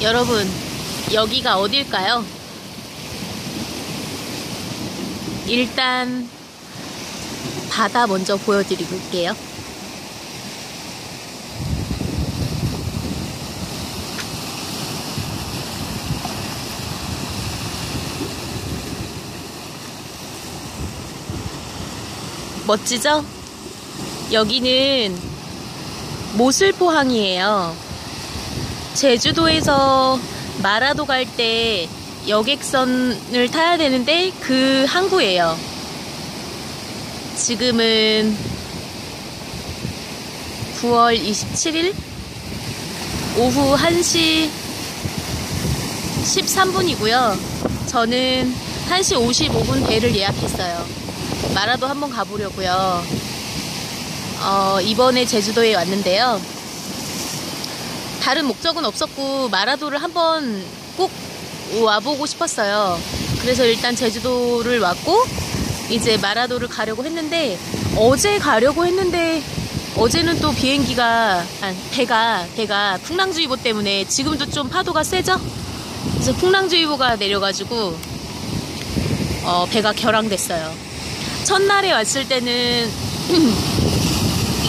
여러분, 여기가 어딜까요? 일단 바다 먼저 보여드릴게요. 멋지죠? 여기는 모슬포항이에요. 제주도에서 마라도 갈 때 여객선을 타야 되는데 그 항구예요. 지금은 9월 27일 오후 1시 13분이고요. 저는 1시 55분 배를 예약했어요. 마라도 한번 가보려고요. 이번에 제주도에 왔는데요. 다른 목적은 없었고 마라도를 한번 꼭 와보고 싶었어요. 그래서 일단 제주도를 왔고 이제 마라도를 가려고 했는데 어제는 또 비행기가 배가 풍랑주의보 때문에 지금도 좀 파도가 세죠? 그래서 풍랑주의보가 내려가지고 배가 결항됐어요. 첫날에 왔을 때는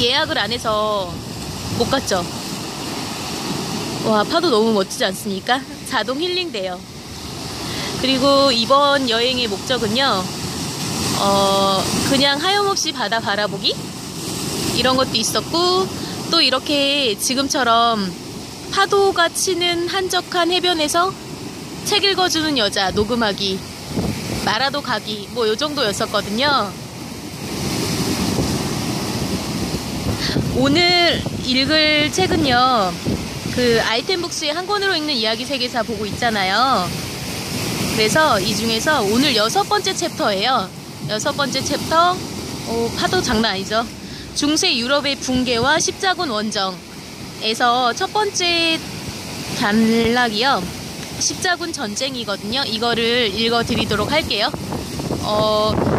예약을 안 해서 못 갔죠. 와, 파도 너무 멋지지 않습니까? 자동 힐링돼요. 그리고 이번 여행의 목적은요, 그냥 하염없이 바다 바라보기? 이런 것도 있었고, 또 이렇게 지금처럼 파도가 치는 한적한 해변에서 책 읽어주는 여자 녹음하기, 마라도 가기, 뭐 요 정도였었거든요. 오늘 읽을 책은요, 그 아이템북스의 한 권으로 읽는 이야기 세계사 보고 있잖아요. 그래서 이 중에서 오늘 6번째 챕터예요. 6번째 챕터, 파도 장난 아니죠? 중세 유럽의 붕괴와 십자군 원정에서 첫 번째 단락이요, 십자군 전쟁이거든요. 이거를 읽어드리도록 할게요.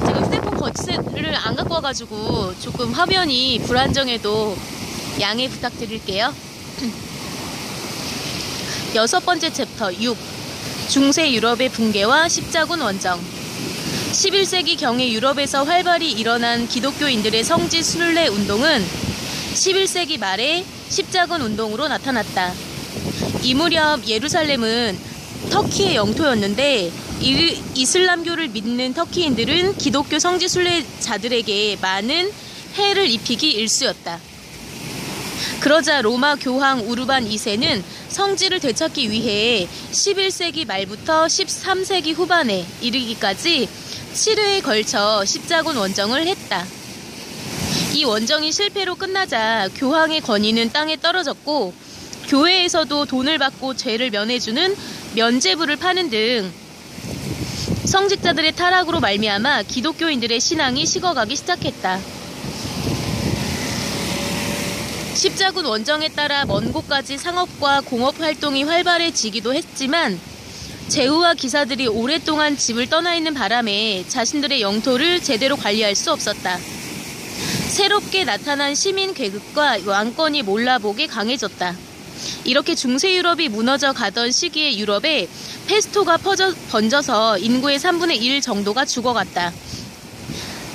제가 휴대폰 거치대를 안 갖고 와가지고 조금 화면이 불안정해도 양해 부탁드릴게요. 6번째 챕터 6. 중세 유럽의 붕괴와 십자군 원정. 11세기 경에 유럽에서 활발히 일어난 기독교인들의 성지 순례 운동은 11세기 말에 십자군 운동으로 나타났다. 이 무렵 예루살렘은 터키의 영토였는데 이슬람교를 믿는 터키인들은 기독교 성지 순례자들에게 많은 해를 입히기 일쑤였다. 그러자 로마 교황 우르반 2세는 성지를 되찾기 위해 11세기 말부터 13세기 후반에 이르기까지 7회에 걸쳐 십자군 원정을 했다. 이 원정이 실패로 끝나자 교황의 권위는 땅에 떨어졌고 교회에서도 돈을 받고 죄를 면해주는 면죄부를 파는 등 성직자들의 타락으로 말미암아 기독교인들의 신앙이 식어가기 시작했다. 십자군 원정에 따라 먼 곳까지 상업과 공업 활동이 활발해지기도 했지만 제후와 기사들이 오랫동안 집을 떠나 있는 바람에 자신들의 영토를 제대로 관리할 수 없었다. 새롭게 나타난 시민 계급과 왕권이 몰라보게 강해졌다. 이렇게 중세 유럽이 무너져 가던 시기에 유럽에 페스토가 번져서 인구의 3분의 1 정도가 죽어갔다.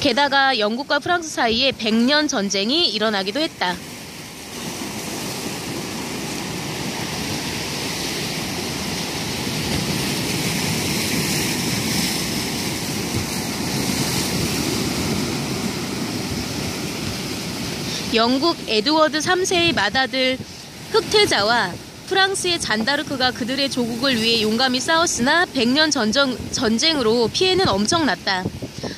게다가 영국과 프랑스 사이에 100년 전쟁이 일어나기도 했다. 영국 에드워드 3세의 맏아들 흑태자와 프랑스의 잔다르크가 그들의 조국을 위해 용감히 싸웠으나 100년 전쟁으로 피해는 엄청났다.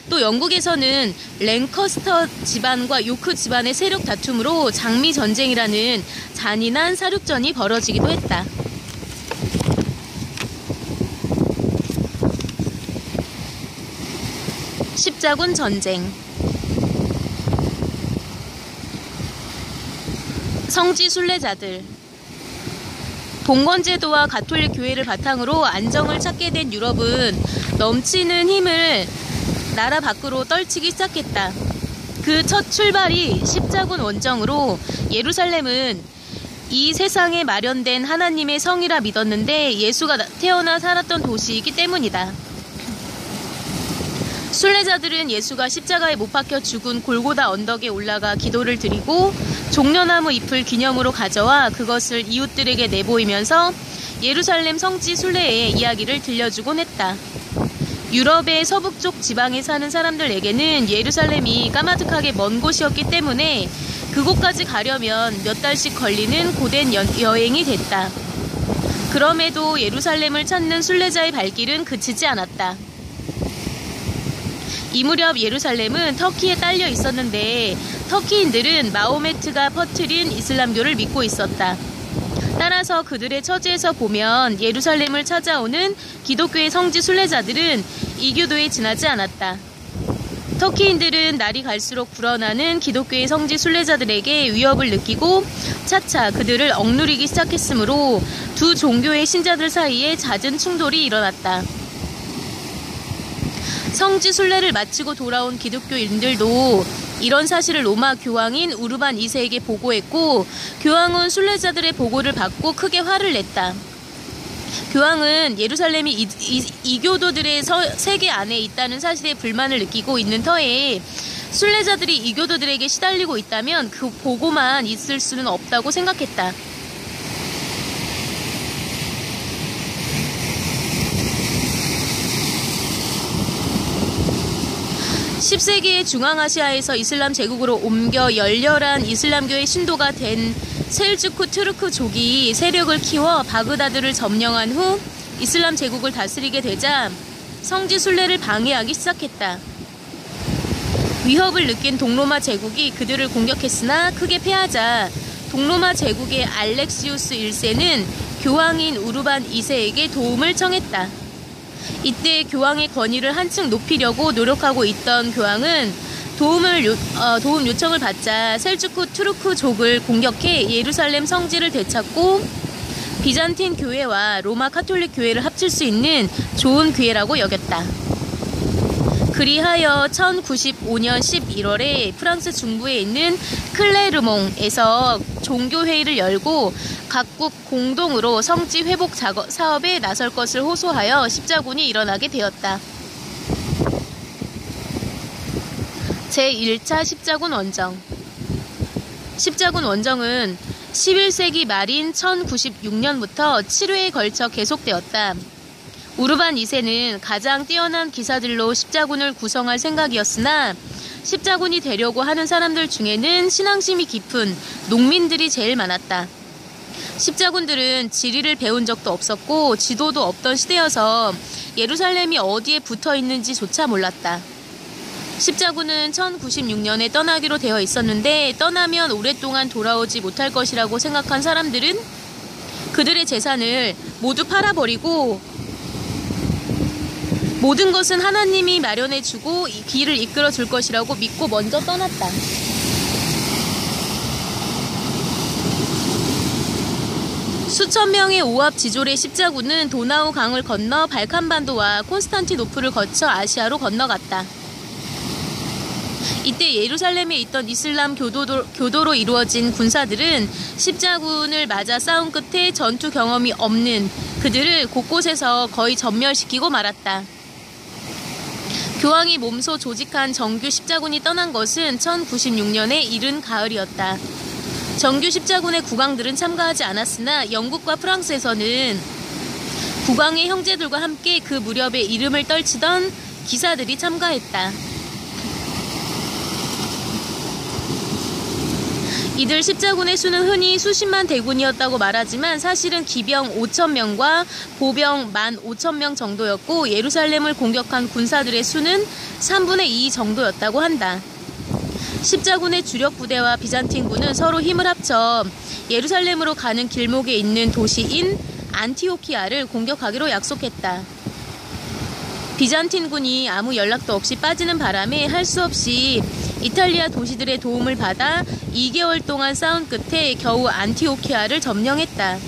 또 영국에서는 랭커스터 집안과 요크 집안의 세력 다툼으로 장미전쟁이라는 잔인한 사륙전이 벌어지기도 했다. 십자군 전쟁. 성지 순례자들. 봉건제도와 가톨릭 교회를 바탕으로 안정을 찾게 된 유럽은 넘치는 힘을 나라 밖으로 떨치기 시작했다. 그 첫 출발이 십자군 원정으로 예루살렘은 이 세상에 마련된 하나님의 성이라 믿었는데 예수가 태어나 살았던 도시이기 때문이다. 순례자들은 예수가 십자가에 못 박혀 죽은 골고다 언덕에 올라가 기도를 드리고 종려나무 잎을 기념으로 가져와 그것을 이웃들에게 내보이면서 예루살렘 성지 순례의 이야기를 들려주곤 했다. 유럽의 서북쪽 지방에 사는 사람들에게는 예루살렘이 까마득하게 먼 곳이었기 때문에 그곳까지 가려면 몇 달씩 걸리는 고된 여행이 됐다. 그럼에도 예루살렘을 찾는 순례자의 발길은 그치지 않았다. 이 무렵 예루살렘은 터키에 딸려 있었는데 터키인들은 마호메트가 퍼뜨린 이슬람교를 믿고 있었다. 따라서 그들의 처지에서 보면 예루살렘을 찾아오는 기독교의 성지 순례자들은 이교도에 지나지 않았다. 터키인들은 날이 갈수록 불어나는 기독교의 성지 순례자들에게 위협을 느끼고 차차 그들을 억누르기 시작했으므로 두 종교의 신자들 사이에 잦은 충돌이 일어났다. 성지 순례를 마치고 돌아온 기독교인들도 이런 사실을 로마 교황인 우르반 2세에게 보고했고 교황은 순례자들의 보고를 받고 크게 화를 냈다. 교황은 예루살렘이 이교도들의 세계 안에 있다는 사실에 불만을 느끼고 있는 터에 순례자들이 이교도들에게 시달리고 있다면 그 보고만 있을 수는 없다고 생각했다. 10세기의 중앙아시아에서 이슬람 제국으로 옮겨 열렬한 이슬람교의 신도가 된 셀주크 투르크족이 세력을 키워 바그다드를 점령한 후 이슬람 제국을 다스리게 되자 성지 순례를 방해하기 시작했다. 위협을 느낀 동로마 제국이 그들을 공격했으나 크게 패하자 동로마 제국의 알렉시우스 1세는 교황인 우르반 2세에게 도움을 청했다. 이때 교황의 권위를 한층 높이려고 노력하고 있던 교황은 도움 요청을 받자 셀주크 투르크족을 공격해 예루살렘 성지를 되찾고 비잔틴 교회와 로마 카톨릭 교회를 합칠 수 있는 좋은 기회라고 여겼다. 그리하여 1095년 11월에 프랑스 중부에 있는 클레르몽에서 종교회의를 열고 각국 공동으로 성지 회복 사업에 나설 것을 호소하여 십자군이 일어나게 되었다. 제1차 십자군 원정. 십자군 원정은 11세기 말인 1096년부터 7회에 걸쳐 계속되었다. 우르반 2세는 가장 뛰어난 기사들로 십자군을 구성할 생각이었으나 십자군이 되려고 하는 사람들 중에는 신앙심이 깊은 농민들이 제일 많았다. 십자군들은 지리를 배운 적도 없었고 지도도 없던 시대여서 예루살렘이 어디에 붙어 있는지조차 몰랐다. 십자군은 1096년에 떠나기로 되어 있었는데 떠나면 오랫동안 돌아오지 못할 것이라고 생각한 사람들은 그들의 재산을 모두 팔아버리고 모든 것은 하나님이 마련해주고 길을 이끌어줄 것이라고 믿고 먼저 떠났다. 수천 명의 오합지졸의 십자군은 도나우 강을 건너 발칸반도와 콘스탄티노플을 거쳐 아시아로 건너갔다. 이때 예루살렘에 있던 이슬람 교도로 이루어진 군사들은 십자군을 맞아 싸운 끝에 전투 경험이 없는 그들을 곳곳에서 거의 전멸시키고 말았다. 교황이 몸소 조직한 정규 십자군이 떠난 것은 1096년의 이른 가을이었다. 정규 십자군의 국왕들은 참가하지 않았으나 영국과 프랑스에서는 국왕의 형제들과 함께 그 무렵에 이름을 떨치던 기사들이 참가했다. 이들 십자군의 수는 흔히 수십만 대군이었다고 말하지만 사실은 기병 5,000명과 보병 15,000명 정도였고 예루살렘을 공격한 군사들의 수는 3분의 2 정도였다고 한다. 십자군의 주력 부대와 비잔틴군은 서로 힘을 합쳐 예루살렘으로 가는 길목에 있는 도시인 안티오키아를 공격하기로 약속했다. 비잔틴군이 아무 연락도 없이 빠지는 바람에 할 수 없이 이탈리아 도시들의 도움을 받아 2개월 동안 싸운 끝에 겨우 안티오키아를 점령했다.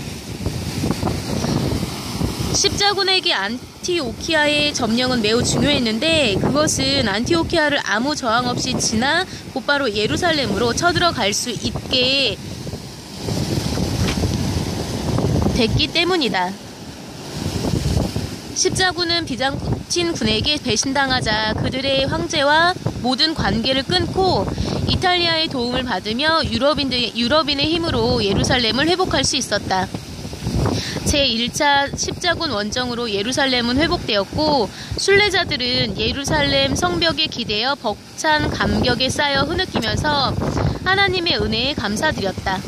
십자군에게 안티오키아의 점령은 매우 중요했는데 그것은 안티오키아를 아무 저항 없이 지나 곧바로 예루살렘으로 쳐들어갈 수 있게 됐기 때문이다. 십자군은 비잔틴 군에게 배신당하자 그들의 황제와 모든 관계를 끊고 이탈리아의 도움을 받으며 유럽인의 힘으로 예루살렘을 회복할 수 있었다. 제1차 십자군 원정으로 예루살렘은 회복되었고 순례자들은 예루살렘 성벽에 기대어 벅찬 감격에 쌓여 흐느끼면서 하나님의 은혜에 감사드렸다.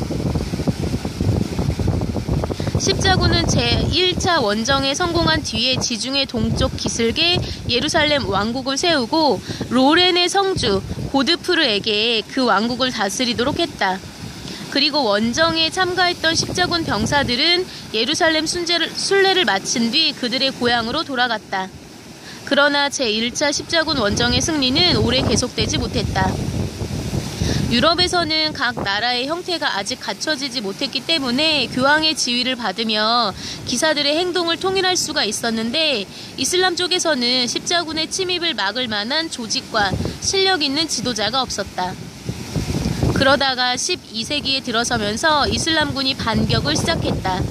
십자군은 제1차 원정에 성공한 뒤에 지중해 동쪽 기슭에 예루살렘 왕국을 세우고 로렌의 성주 고드프르에게 그 왕국을 다스리도록 했다. 그리고 원정에 참가했던 십자군 병사들은 예루살렘 순례를 마친 뒤 그들의 고향으로 돌아갔다. 그러나 제1차 십자군 원정의 승리는 오래 계속되지 못했다. 유럽에서는 각 나라의 형태가 아직 갖춰지지 못했기 때문에 교황의 지휘를 받으며 기사들의 행동을 통일할 수가 있었는데 이슬람 쪽에서는 십자군의 침입을 막을 만한 조직과 실력 있는 지도자가 없었다. 그러다가 12세기에 들어서면서 이슬람군이 반격을 시작했다.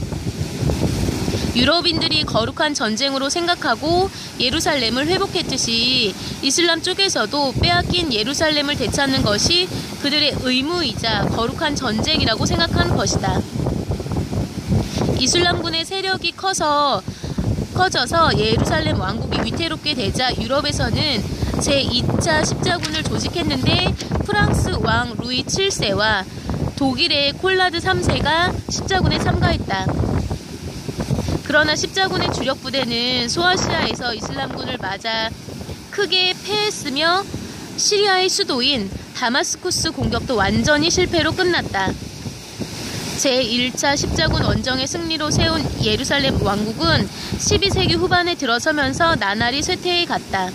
유럽인들이 거룩한 전쟁으로 생각하고 예루살렘을 회복했듯이 이슬람 쪽에서도 빼앗긴 예루살렘을 되찾는 것이 그들의 의무이자 거룩한 전쟁이라고 생각한 것이다. 이슬람군의 세력이 커져서 예루살렘 왕국이 위태롭게 되자 유럽에서는 제2차 십자군을 조직했는데 프랑스 왕 루이 7세와 독일의 콜라드 3세가 십자군에 참가했다. 그러나 십자군의 주력 부대는 소아시아에서 이슬람군을 맞아 크게 패했으며 시리아의 수도인 다마스쿠스 공격도 완전히 실패로 끝났다. 제1차 십자군 원정의 승리로 세운 예루살렘 왕국은 12세기 후반에 들어서면서 나날이 쇠퇴해 갔다.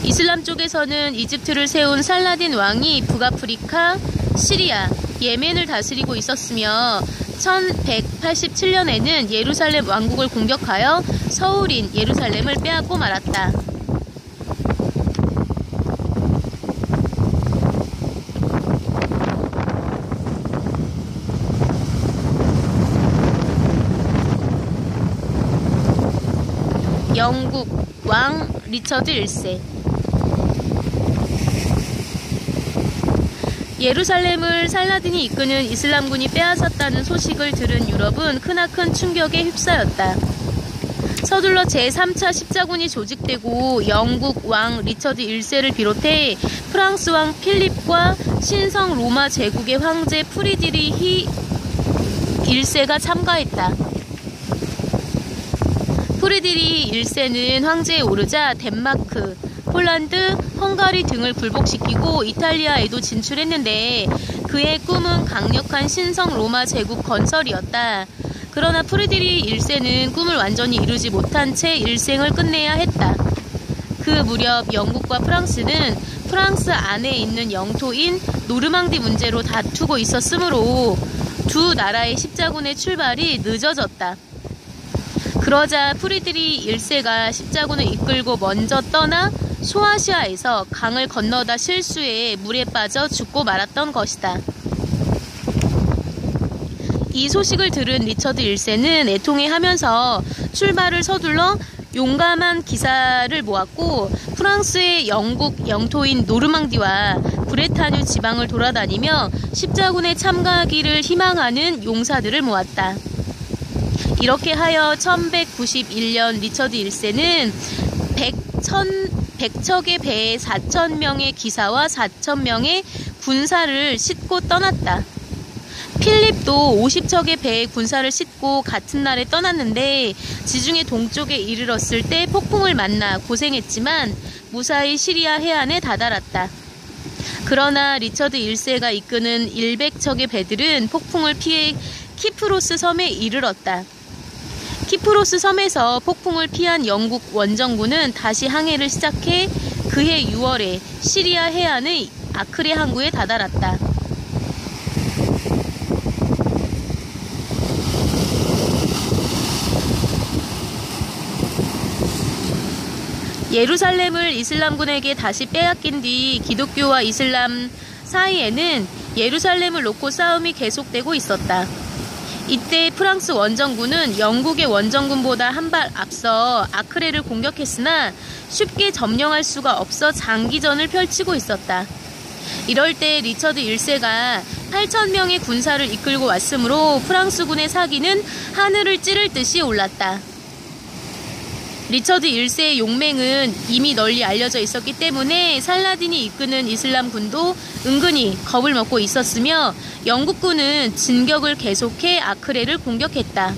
이슬람 쪽에서는 이집트를 세운 살라딘 왕이 북아프리카, 시리아, 예멘을 다스리고 있었으며 1187년에는 예루살렘 왕국을 공격하여 서울인 예루살렘을 빼앗고 말았다. 영국 왕 리처드 1세. 예루살렘을 살라딘이 이끄는 이슬람군이 빼앗았다는 소식을 들은 유럽은 크나큰 충격에 휩싸였다. 서둘러 제3차 십자군이 조직되고 영국 왕 리처드 1세를 비롯해 프랑스 왕 필립과 신성 로마 제국의 황제 프리드리히 1세가 참가했다. 프리드리히 1세는 황제에 오르자 덴마크, 폴란드, 헝가리 등을 굴복시키고 이탈리아에도 진출했는데 그의 꿈은 강력한 신성 로마 제국 건설이었다. 그러나 프리드리히 1세는 꿈을 완전히 이루지 못한 채 일생을 끝내야 했다. 그 무렵 영국과 프랑스는 프랑스 안에 있는 영토인 노르망디 문제로 다투고 있었으므로 두 나라의 십자군의 출발이 늦어졌다. 그러자 프리드리히 1세가 십자군을 이끌고 먼저 떠나 소아시아에서 강을 건너다 실수해 물에 빠져 죽고 말았던 것이다. 이 소식을 들은 리처드 1세는 애통해하면서 출발을 서둘러 용감한 기사를 모았고 프랑스의 영국 영토인 노르망디와 브레타뉴 지방을 돌아다니며 십자군에 참가하기를 희망하는 용사들을 모았다. 이렇게 하여 1191년 리처드 1세는 100척의 배에 4,000명의 기사와 4,000명의 군사를 싣고 떠났다. 필립도 50척의 배에 군사를 싣고 같은 날에 떠났는데 지중해 동쪽에 이르렀을 때 폭풍을 만나 고생했지만 무사히 시리아 해안에 다다랐다. 그러나 리처드 1세가 이끄는 100척의 배들은 폭풍을 피해 키프로스 섬에 이르렀다. 키프로스 섬에서 폭풍을 피한 영국 원정군은 다시 항해를 시작해 그해 6월에 시리아 해안의 아크레 항구에 다다랐다. 예루살렘을 이슬람군에게 다시 빼앗긴 뒤 기독교와 이슬람 사이에는 예루살렘을 놓고 싸움이 계속되고 있었다. 이때 프랑스 원정군은 영국의 원정군보다 한 발 앞서 아크레를 공격했으나 쉽게 점령할 수가 없어 장기전을 펼치고 있었다. 이럴 때 리처드 1세가 8,000명의 군사를 이끌고 왔으므로 프랑스군의 사기는 하늘을 찌를 듯이 올랐다. 리처드 1세의 용맹은 이미 널리 알려져 있었기 때문에 살라딘이 이끄는 이슬람군도 은근히 겁을 먹고 있었으며 영국군은 진격을 계속해 아크레를 공격했다.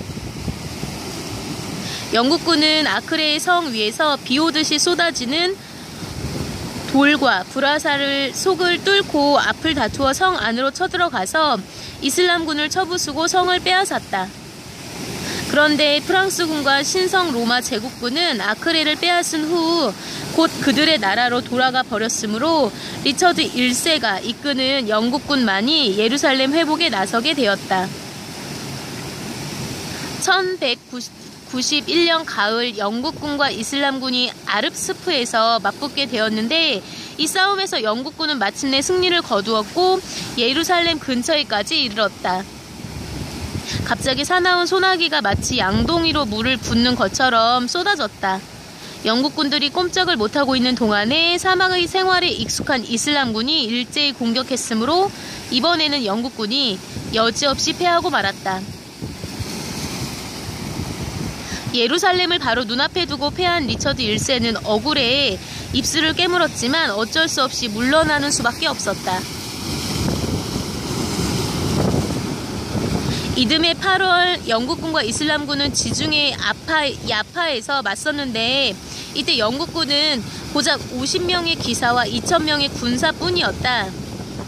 영국군은 아크레의 성 위에서 비오듯이 쏟아지는 돌과 불화살을 속을 뚫고 앞을 다투어 성 안으로 쳐들어가서 이슬람군을 쳐부수고 성을 빼앗았다. 그런데 프랑스군과 신성 로마 제국군은 아크레를 빼앗은 후 곧 그들의 나라로 돌아가 버렸으므로 리처드 1세가 이끄는 영국군만이 예루살렘 회복에 나서게 되었다. 1191년 가을 영국군과 이슬람군이 아릅스프에서 맞붙게 되었는데 이 싸움에서 영국군은 마침내 승리를 거두었고 예루살렘 근처에까지 이르렀다. 갑자기 사나운 소나기가 마치 양동이로 물을 붓는 것처럼 쏟아졌다. 영국군들이 꼼짝을 못하고 있는 동안에 사막의 생활에 익숙한 이슬람군이 일제히 공격했으므로 이번에는 영국군이 여지없이 패하고 말았다. 예루살렘을 바로 눈앞에 두고 패한 리처드 1세는 억울해 입술을 깨물었지만 어쩔 수 없이 물러나는 수밖에 없었다. 이듬해 8월 영국군과 이슬람군은 지중해 야파에서 맞섰는데 이때 영국군은 고작 50명의 기사와 2,000명의 군사뿐이었다.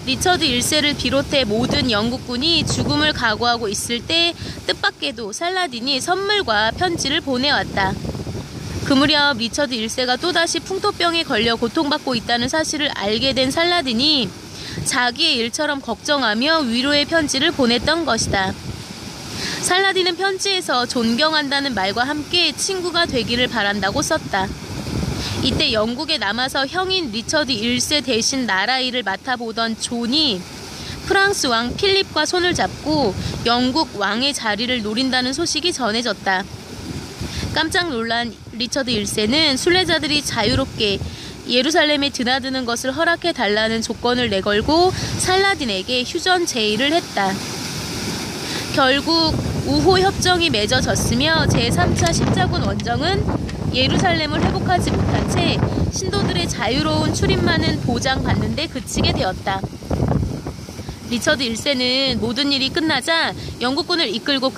리처드 1세를 비롯해 모든 영국군이 죽음을 각오하고 있을 때 뜻밖에도 살라딘이 선물과 편지를 보내왔다. 그 무렵 리처드 1세가 또다시 풍토병에 걸려 고통받고 있다는 사실을 알게 된 살라딘이 자기의 일처럼 걱정하며 위로의 편지를 보냈던 것이다. 살라딘은 편지에서 존경한다는 말과 함께 친구가 되기를 바란다고 썼다. 이때 영국에 남아서 형인 리처드 1세 대신 나라 일을 맡아보던 존이 프랑스 왕 필립과 손을 잡고 영국 왕의 자리를 노린다는 소식이 전해졌다. 깜짝 놀란 리처드 1세는 순례자들이 자유롭게 예루살렘에 드나드는 것을 허락해 달라는 조건을 내걸고 살라딘에게 휴전 제의를 했다. 결국 우호 협정이 맺어졌으며 제3차 십자군 원정은 예루살렘을 회복하지 못한 채 신도들의 자유로운 출입만은 보장받는 데 그치게 되었다. 리처드 1세는 모든 일이 끝나자 영국군을 이끌고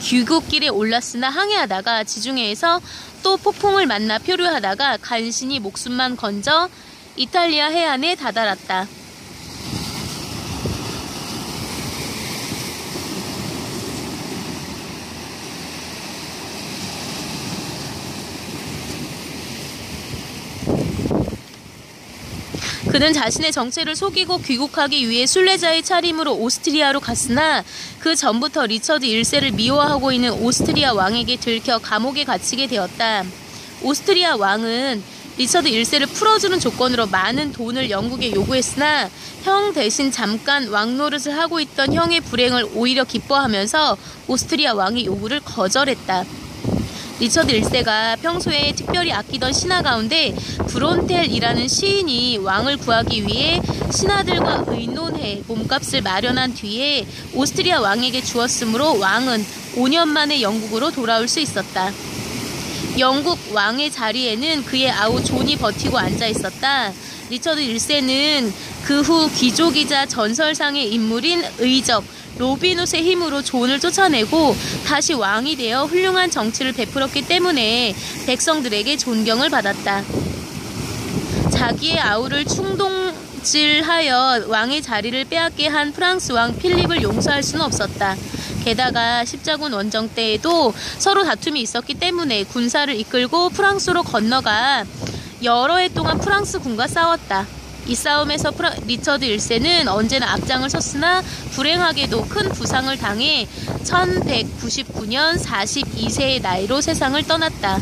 귀국길에 올랐으나 항해하다가 지중해에서 또 폭풍을 만나 표류하다가 간신히 목숨만 건져 이탈리아 해안에 다다랐다. 그는 자신의 정체를 속이고 귀국하기 위해 순례자의 차림으로 오스트리아로 갔으나 그 전부터 리처드 1세를 미워하고 있는 오스트리아 왕에게 들켜 감옥에 갇히게 되었다. 오스트리아 왕은 리처드 1세를 풀어주는 조건으로 많은 돈을 영국에 요구했으나 형 대신 잠깐 왕 노릇을 하고 있던 형의 불행을 오히려 기뻐하면서 오스트리아 왕의 요구를 거절했다. 리처드 1세가 평소에 특별히 아끼던 신하 가운데 브론텔이라는 시인이 왕을 구하기 위해 신하들과 의논해 몸값을 마련한 뒤에 오스트리아 왕에게 주었으므로 왕은 5년 만에 영국으로 돌아올 수 있었다. 영국 왕의 자리에는 그의 아우 존이 버티고 앉아 있었다. 리처드 1세는 그 후 귀족이자 전설상의 인물인 의적 로비누스의 힘으로 존을 쫓아내고 다시 왕이 되어 훌륭한 정치를 베풀었기 때문에 백성들에게 존경을 받았다. 자기의 아우를 충동질하여 왕의 자리를 빼앗게 한 프랑스 왕 필립을 용서할 수는 없었다. 게다가 십자군 원정 때에도 서로 다툼이 있었기 때문에 군사를 이끌고 프랑스로 건너가 여러 해 동안 프랑스군과 싸웠다. 이 싸움에서 리처드 1세는 언제나 앞장을 섰으나 불행하게도 큰 부상을 당해 1199년 42세의 나이로 세상을 떠났다.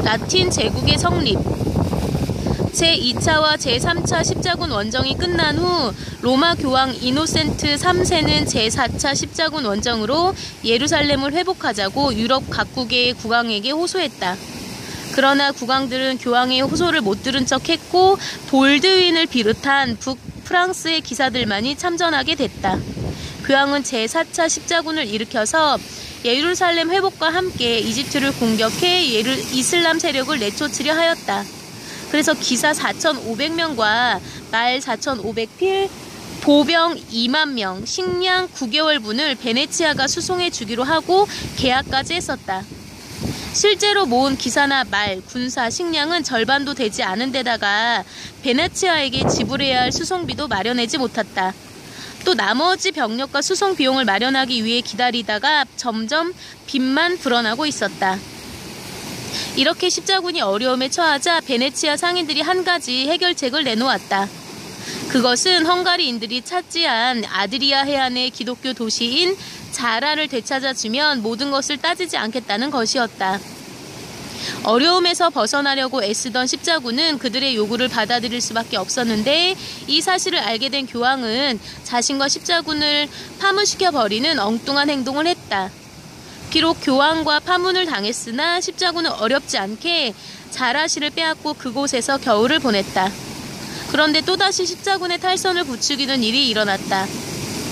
라틴 제국의 성립. 제2차와 제3차 십자군 원정이 끝난 후 로마 교황 이노센트 3세는 제4차 십자군 원정으로 예루살렘을 회복하자고 유럽 각국의 국왕에게 호소했다. 그러나 국왕들은 교황의 호소를 못 들은 척했고 볼드윈을 비롯한 북프랑스의 기사들만이 참전하게 됐다. 교황은 제4차 십자군을 일으켜서 예루살렘 회복과 함께 이집트를 공격해 이슬람 세력을 내쫓으려 하였다. 그래서 기사 4,500명과 말 4,500필, 보병 2만 명, 식량 9개월분을 베네치아가 수송해 주기로 하고 계약까지 했었다. 실제로 모은 기사나 말, 군사, 식량은 절반도 되지 않은 데다가 베네치아에게 지불해야 할 수송비도 마련하지 못했다. 또 나머지 병력과 수송 비용을 마련하기 위해 기다리다가 점점 빚만 불어나고 있었다. 이렇게 십자군이 어려움에 처하자 베네치아 상인들이 한 가지 해결책을 내놓았다. 그것은 헝가리인들이 차지한 아드리아 해안의 기독교 도시인 자라를 되찾아주면 모든 것을 따지지 않겠다는 것이었다. 어려움에서 벗어나려고 애쓰던 십자군은 그들의 요구를 받아들일 수밖에 없었는데 이 사실을 알게 된 교황은 자신과 십자군을 파문시켜버리는 엉뚱한 행동을 했다. 비록 교황과 파문을 당했으나 십자군은 어렵지 않게 자라시를 빼앗고 그곳에서 겨울을 보냈다. 그런데 또다시 십자군의 탈선을 부추기는 일이 일어났다.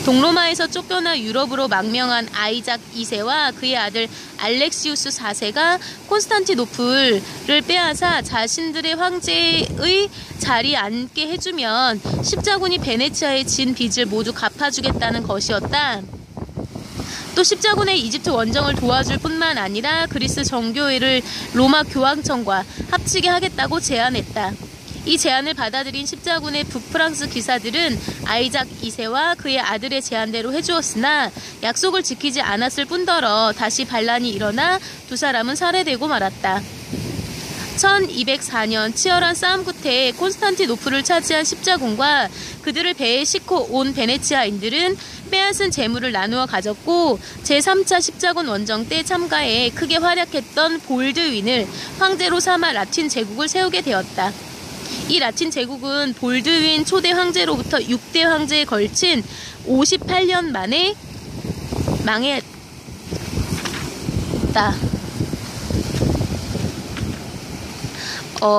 동로마에서 쫓겨나 유럽으로 망명한 아이작 2세와 그의 아들 알렉시우스 4세가 콘스탄티노플을 빼앗아 자신들의 황제의 자리에 앉게 해주면 십자군이 베네치아에 진 빚을 모두 갚아주겠다는 것이었다. 또 십자군의 이집트 원정을 도와줄 뿐만 아니라 그리스 정교회를 로마 교황청과 합치게 하겠다고 제안했다. 이 제안을 받아들인 십자군의 북프랑스 기사들은 아이작 2세와 그의 아들의 제안대로 해주었으나 약속을 지키지 않았을 뿐더러 다시 반란이 일어나 두 사람은 살해되고 말았다. 1204년 치열한 싸움 끝에 콘스탄티노플을 차지한 십자군과 그들을 배에 싣고 온 베네치아인들은 빼앗은 재물을 나누어 가졌고 제3차 십자군 원정 때 참가해 크게 활약했던 볼드윈을 황제로 삼아 라틴 제국을 세우게 되었다. 이 라틴 제국은 볼드윈 초대 황제로부터 6대 황제에 걸친 58년 만에 망했다.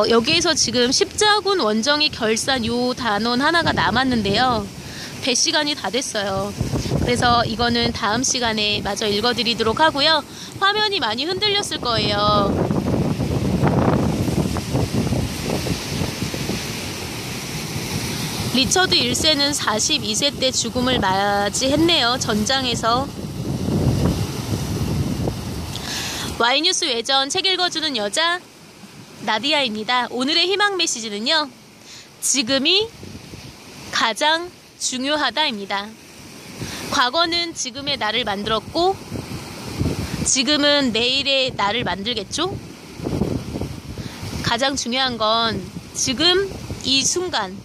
여기에서 지금 십자군 원정이 결산 요 단원 하나가 남았는데요. 배 시간이 다 됐어요. 그래서 이거는 다음 시간에 마저 읽어드리도록 하고요. 화면이 많이 흔들렸을 거예요. 리처드 1세는 42세 때 죽음을 맞이했네요. 전장에서. Y뉴스 외전 책 읽어주는 여자 나디아입니다. 오늘의 희망 메시지는요. 지금이 가장 중요하다입니다. 과거는 지금의 나를 만들었고 지금은 내일의 나를 만들겠죠? 가장 중요한 건 지금 이 순간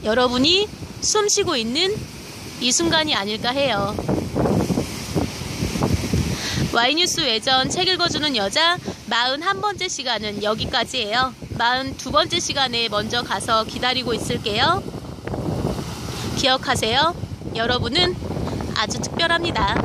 여러분이 숨 쉬고 있는 이 순간이 아닐까 해요. Y뉴스 외전 책 읽어주는 여자 41번째 시간은 여기까지예요. 42번째 시간에 먼저 가서 기다리고 있을게요. 기억하세요. 여러분은 아주 특별합니다.